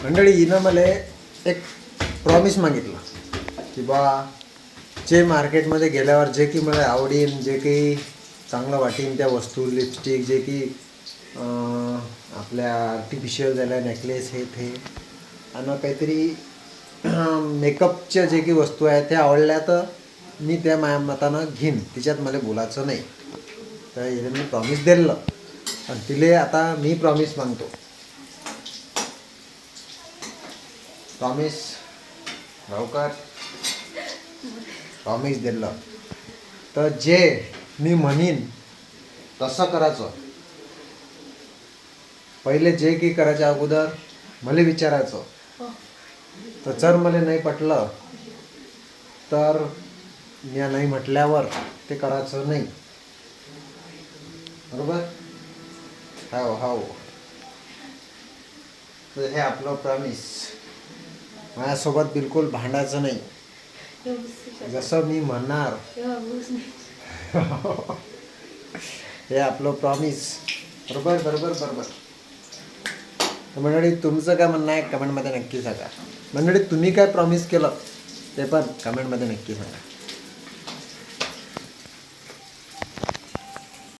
मंडळी हिनं मला एक प्रॉमिस मागितलं की बा जे मार्केटमध्ये गेल्यावर जे की मला आवडेल, जे काही चांगलं वाटेल त्या वस्तू, लिपस्टिक, जे की आपल्या आर्टिफिशियल झाल्या नेकलेस हे ते आणि काहीतरी मेकअपच्या जे काही वस्तू आहेत त्या आवडल्या तर मी त्या माझ्या मतानं घेईन, तिच्यात मला बोलायचं नाही. तर हिला मी प्रॉमिस दिलं आणि तिले आता मी प्रॉमिस मागतो. प्रॉमिस लवकर प्रॉमिस दिलं तर जे मी म्हणीन तसं करायचं. पहिले जे की करायच्या अगोदर मला विचारायचं. तर जर मला नाही पटलं तर मी नाही म्हटल्यावर ते करायचं नाही. बरोबर? हो हो. तर हे आपलं प्रॉमिस. माझ्यासोबत बिलकुल भांडायचं नाही. जसं मी म्हणणार हे आपलं प्रॉमिस. बरोबर बरोबर बरोबर. तर मंडळी तुमचं काय म्हणणं आहे कमेंटमध्ये नक्की सांगा. मंडळी तुम्ही काय प्रॉमिस केलं ते पण कमेंटमध्ये नक्की सांगा.